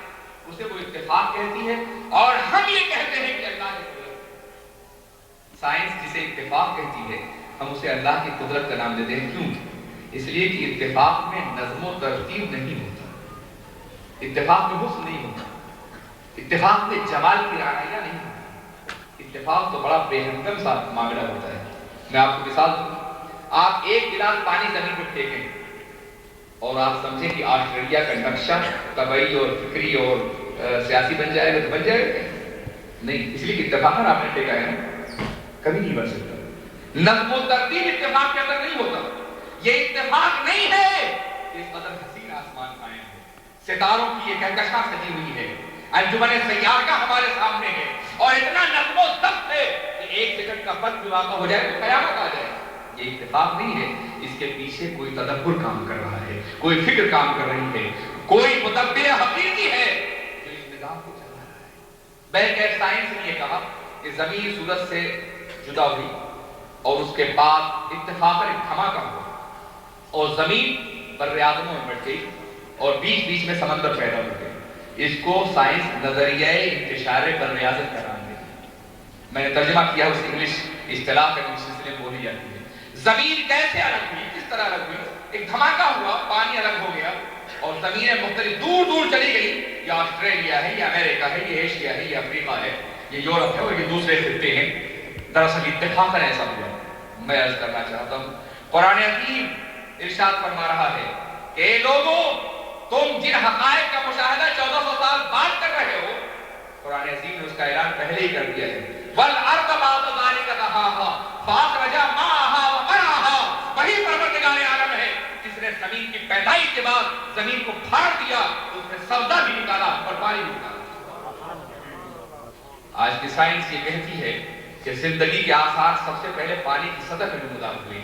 Speaker 2: اسے وہ اتفاق کہتی ہے. اور ہم یہ کہتے ہیں کہ اللہ کی قدرت. سائنس جسے اتفاق کہتی ہے, ہم اسے اللہ کی قدرت کا نام دیتے ہیں. کیوں؟ اس لیے کہ اتفاق میں نظم و ترتیب نہیں ہوتا, اتفاق میں حسن نہیں ہوتا, اتفاق میں جمال کی رعنائیاں نہیں ہوتی. اتفاق تو بڑا بے ہنگم سا معاملہ ہوتا ہے. میں آپ کو مثال دوں, آپ ایک گلاس پانی زمین پہ پھینکیں اور آپ سمجھیں کہ آسٹریلیا کا نقشہ طبعی اور فکری اور سیاسی بن جائے گا, تو بن جائے گا نہیں, اس لیے کہ اتفاقاً آپ نے پھینکا ہے نا, کبھی نہیں بن سکتا. نظم و ترتیب اتفاق کے اندر نہیں ہوتا. یہ اتفاق نہیں ہے کہ اس قدر حسین آسمان قائم ہے, ستاروں کی یہ کہکشاں سجی ہوئی ہے, انجمن سیارہ ہمارے سامنے ہے, اور اتنا نظم و ضبط ہے کہ ایک سیکنڈ کا فرق بھی واقع ہو جائے تو قیامت آ جائے. یہ اتفاق نہیں ہے, اس کے پیچھے کوئی تدبر کام کر رہا ہے, کوئی فکر کام کر رہی ہے, کوئی مدبر حقیقی ہے جو اس نظام کو چلا رہا ہے. بلکہ سائنس نے یہ کہا کہ زمین سورج سے جدا ہوئی اور اس کے بعد اتفاقاً ایک دھماکہ ہوا اور زمین بر اعظموں میں بٹ گئی اور بیچ بیچ میں سمندر پیدا ہو گئے. اس کو سائنس نظریہ انتشار بر اعظم کا نام دیتی ہے. میں نے ترجمہ کیا, اس انگلش اصطلاح کا سلسلے میں بولی جاتی ہے. زمین کیسے الگ ہوئی, کس طرح الگ ہوئی؟ ایک دھماکہ ہوا, پانی الگ ہو گیا اور زمینیں مختلف دور دور چلی گئی. یہ آسٹریلیا ہے, یہ امریکہ ہے, یہ ایشیا ہے, یہ افریقہ ہے, یہ یورپ ہے اور یہ دوسرے خطے ہیں. دراصل اتفاقاً ایسا ہوا. میں عرض کرنا چاہتا ہوں, قرآن حکیم ارشاد فرما رہا ہے کہ اے لوگوں, تم جن حقائق کا مشاہدہ 1400 سال بعد کر رہے ہو, قرآن عظیم نے اس کا اعلان پہلے ہی کر دیا ہے. وَالْأَرْضَ بَعْدَ ذَلِكَ دَحَاهَا فَأَخْرَجَ مَاءَهَا وَمَرْعَاهَا. وہی پروردگار عالم ہے جس نے زمین کی پیدائش کے بعد زمین کو پھاڑ دیا, اس میں سبزہ بھی نکالا اور پانی بھی نکالا. آج کی سائنس یہ کہتی ہے کہ زندگی کے آثار سب سے پہلے پانی کی سطح میں نمودار ہوئے.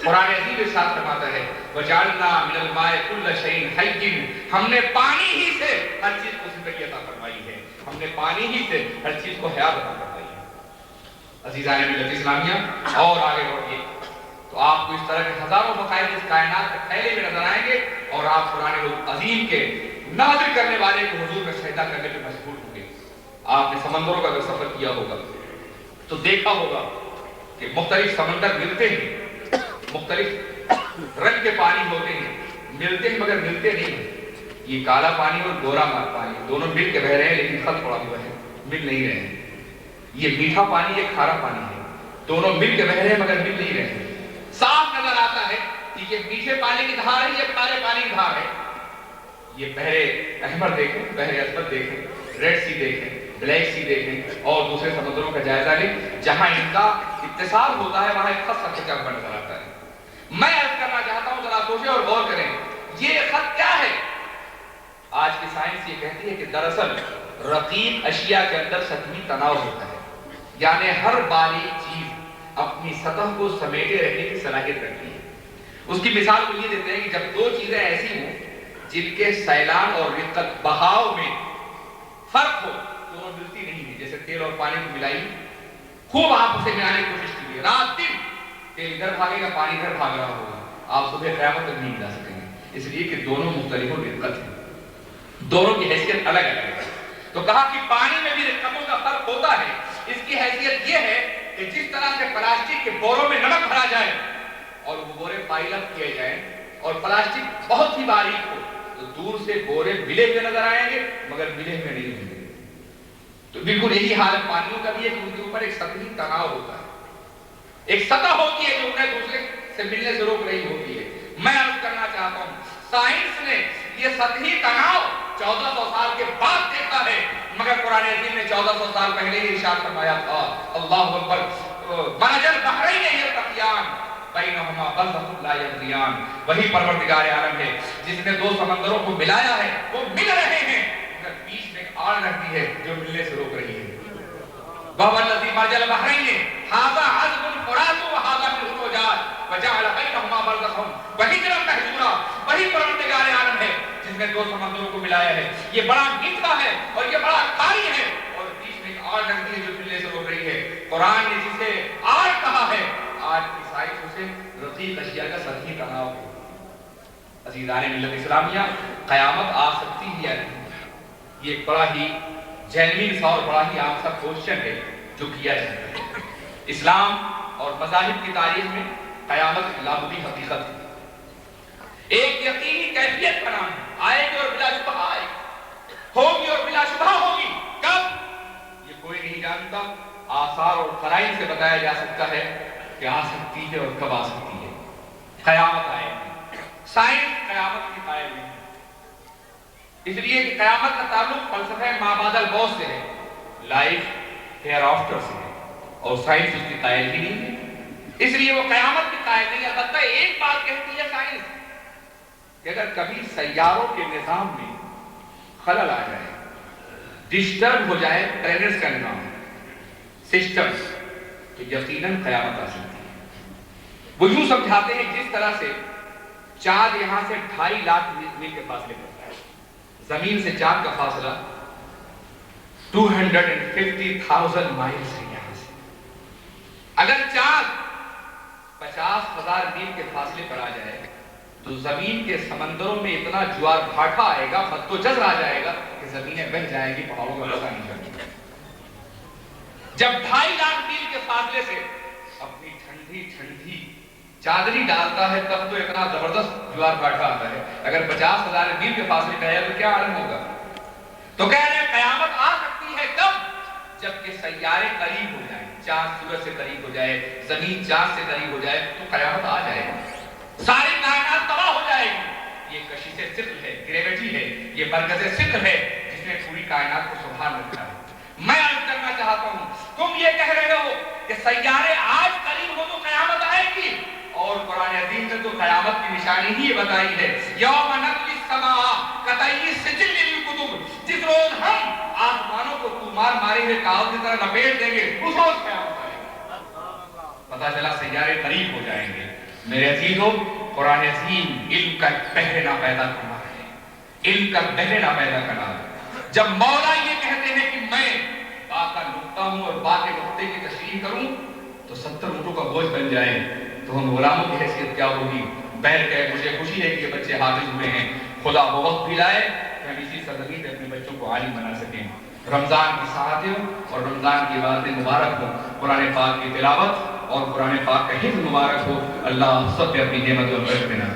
Speaker 2: قرآن عظیم ارشاد فرماتا ہے وَجَعَلْنَا مِنَ الْمَاءِ كُلَّ شَيْءٍ حَيٍّ. ہم نے پانی ہی سے ہر چیز کو زندگی عطا فرمائی ہے, ہم نے پانی ہی سے ہر چیز کو حیات عطا فرمائی ہے. عزیزان ملت اسلامیہ, اور آگے بڑھیے تو آپ کو اس طرح کے ہزاروں بقائد اس کائنات میں پھیلے ہوئے نظر آئیں گے اور آپ قرآن عظیم کے نازل کرنے والے کو حضور میں سجدہ کرنے پہ مشغول ہوں گے. آپ نے سمندروں کا اگر سفر کیا ہوگا تو دیکھا ہوگا کہ مختلف سمندر ملتے ہیں, مختلف رنگ کے پانی ہوتے ہیں, ملتے ہیں مگر ملتے نہیں ہیں. یہ کالا پانی اور گورا پانی دونوں مل کے بہ رہے ہیں لیکن خط پڑا ہوا ہے, مل نہیں رہے ہیں. یہ میٹھا پانی, یہ کھارا پانی ہے, دونوں مل کے بہ رہے ہیں مگر مل نہیں رہے ہیں. صاف نظر آتا ہے کہ یہ میٹھے پانی کی دھار ہے, یہ کھارے پانی کی دھار ہے. یہ بحر احمر دیکھیں, بحر اسود دیکھیں, ریڈ سی دیکھیں, بلیک سی دیکھیں اور دوسرے سمندروں کا جائزہ لیں, جہاں ان کا اتصال ہوتا ہے وہاں ایک خط سب سے کم نظر آتا ہے. میں عرض کرنا چاہتا ہوں, ذرا سوچیں اور غور کریں, یہ خط کیا ہے؟ آج کی سائنس یہ کہتی ہے کہ دراصل رقیق اشیاء کے اندر سطحی تناؤ ہوتا ہے, یعنی ہر باریک چیز اپنی سطح کو سمیٹے رہنے کی صلاحیت رکھتی ہے. اس کی مثال کو یہ دیتے ہیں کہ جب دو چیزیں ایسی ہوں جن کے سیلان اور رقت بہاؤ میں فرق ہو, دونوں ملتی نہیں ہے. جیسے تیل اور پانی کو ملائی, خوب آپ اسے ملانے کی کوشش کیجیے, رات دن تیل ادھر بھاگے گا, پانی ادھر بھاگ رہا ہوگا, آپ صبح قیامت تک نہیں ملا سکیں گے. اس لیے کہ دونوں مختلف رقت ہیں, دونوں کی حیثیت الگ الگ ہے. تو کہا کہ پانی میں بھی رقتوں کا فرق ہوتا ہے. اس کی حیثیت یہ ہے کہ جس طرح سے پلاسٹک کے بوروں میں نمک بھرا جائے اور وہ بورے پائل اپ کیے جائیں اور پلاسٹک بہت ہی باریک ہو تو دور سے بورے ملے ہوئے نظر آئیں گے مگر ملے ہوئے نہیں ہوں گے. تو بالکل یہی حالت پانیوں کا بھی ہے کہ ان کے اوپر ایک سطحی تناؤ ہوتا ہے, ایک سطح ہوتی ہے جو انہیں دوسرے سے ملنے سے روک رہی ہوتی ہے. میں عرض کرنا چاہتا ہوں, سائنس نے یہ سطحی تناؤ 1400 سال کے بعد دیکھا ہے, مگر قرآن عظیم نے 1400 سال پہلے ہی ارشاد فرمایا تھا, اللہ اکبر, مرج البحرین یلتقیان, بینہما برزخ لا یبغیان، وہی پروردگار عالم ہے جس نے دو سمندروں کو ملایا ہے، وہ مل رہے ہیں مگر بیچ میں ایک آڑ رہتی ہے جو ملنے سے روک رہی ہے۔ وَهُوَ الَّذِي مَرَجَ الْبَحْرَيْنِ هَذَا عَذْبٌ فُرَاتٌ وَهَذَا مِلْحٌ أُجَاجٌ وَجَعَلَ بَيْنَهُمَا بَرْزَخًا وَحِجْرًا مَّحْجُورًا، وہی پروردگار عالم ہے جس نے دو سمندروں کو ملایا ہے، یہ بڑا گتوا ہے اور یہ بڑا قاری ہے اور بیچ میں ایک آڑ رہتی ہے جو ملنے سے روک رہی ہے۔ قرآن نے جسے آڑ کہا ہے، آج کی سائنس اسے رقیق اشیاء کا سطحی تناؤ ہے۔ عزیزان ملت اسلامیہ، قیامت آ سکتی ہے یا نہیں، یہ ایک بڑا ہی جینوین سا اور بڑا ہی عام سا کوشچن ہے جو کیا جاتا ہے۔ اسلام اور مذاہب کی تاریخ میں قیامت لابدی حقیقت ہے، ایک یقینی کیفیت کا نام ہے، آئے گی اور بلا شبہ آئے گی، ہوگی اور بلا شبہ ہوگی۔ کب یہ کوئی نہیں جانتا، آثار اور قرائن سے بتایا جا سکتا ہے کہ آ سکتی ہے اور کب آ سکتی ہے۔ قیامت آئے گی، سائنس قیامت کی قائل نہیں، اس لیے کہ قیامت کا تعلق فلسفہ ما بعد الموت سے ہے، لائف ہیئر آفٹر سے ہے، اور سائنس اس کی قائل ہی نہیں ہے، اس لیے وہ قیامت کی قائل نہیں۔ البتہ ایک بات کہتی ہے سائنس کہ اگر کبھی سیاروں کے نظام میں خلل آ جائے، ڈسٹرب ہو جائے پلینٹس کا نظام سسٹم، تو یقیناً قیامت آ سکتی ہے۔ وہ یوں سمجھاتے ہیں جس طرح سے چاند یہاں سے 2.5 لاکھ میل کے فاصلے پر ہے، زمین سے چاند کا فاصلہ 250,000 مائلز ہے یہاں سے۔ اگر چاند 50,000 میل کے فاصلے پر آ جائے تو زمین کے سمندروں میں اتنا جوار بھاٹا آئے گا، مد و جزر آ جائے گا کہ زمینیں بہہ جائیں گی، پہاڑوں کا پتہ نہیں چلے گا۔ جب 2.5 لاکھ میل کے فاصلے سے اپنی ٹھنڈی ٹھنڈی چادری ڈالتا ہے تب تو اتنا زبردست جوار بھاٹا آتا ہے، اگر 50,000 میل کے فاصلے پہ ہے تو کیا عالم ہوگا؟ تو کہہ رہے ہیں قیامت آ سکتی ہے کب؟ جب کہ سیارے قریب ہو جائیں، چاند سورج سے قریب ہو جائے، زمین چاند سے قریب ہو جائے تو قیامت آ جائے گی، ساری کائنات تباہ ہو جائے گی۔ یہ کشش ثقل ہے، گریویٹی ہے، یہ مرکز ثقل ہے جس نے پوری کائنات کو سنبھال رکھا ہے۔ میں عرض کرنا چاہتا ہوں، تم یہ کہہ رہے ہو کہ سیارے آج قریب ہو تو قیامت آئے گی، اور قرآن عظیم نے تو قیامت کی نشانی ہی بتائی ہے، یوم نطوی السماء کطی السجل للکتب، جس روز ہم آسمانوں کو طومار مارے ہوئے کاغذ کی طرح لپیٹ دیں گے، اس روز قیامت آئے گی۔ پتہ چلا سیارے قریب ہو جائیں گے۔ میرے عزیزو، قرآن عظیم علم کا بحرنا پیدا کرنا ہے، علم کا بحرنا پیدا کرنا ہے۔ جب مولا یہ کہتے ہیں کہ میں با کا نقطہ ہوں اور با کے نقطے کی تشریح کروں تو 70 اونٹوں کا بوجھ بن جائے تو ہم غلاموں کی حیثیت کیا ہوگی؟ بہر کہ مجھے خوشی ہے کہ یہ بچے حافظ ہوئے ہیں، خدا وہ وقت بھی لائے کہ ہم اسی سرزمین پہ اپنے بچوں کو عالم بنا سکیں۔ رمضان کی ساعتیں اور رمضان کی عبادتیں مبارک ہوں، قرآن پاک کی تلاوت اور قرآن پاک کا حفظ مبارک ہو۔ اللہ سب پہ اپنی نعمت اور برکت بنا۔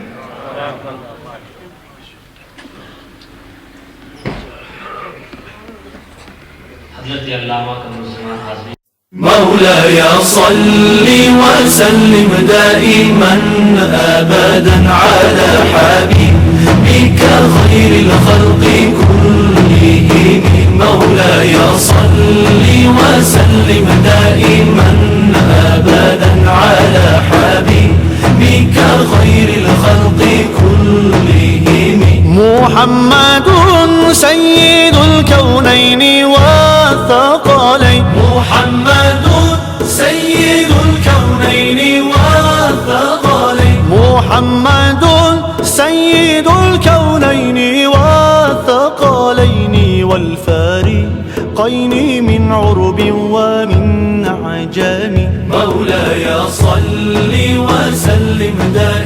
Speaker 4: حضرت علامہ قمرالزمان حاضری
Speaker 1: مولاي صل وسلم دائما أبدا على حبيبك خير الخلق كلهم مولاي صل وسلم دائما أبدا على حبيبك خير الخلق كلهم محمد سيد الكونين والثقلين محمد سيد الكونين والثقلين محمد سيد الكونين والثقلين والفارقين من عرب ومن عجم مولاي صل وسلم دائما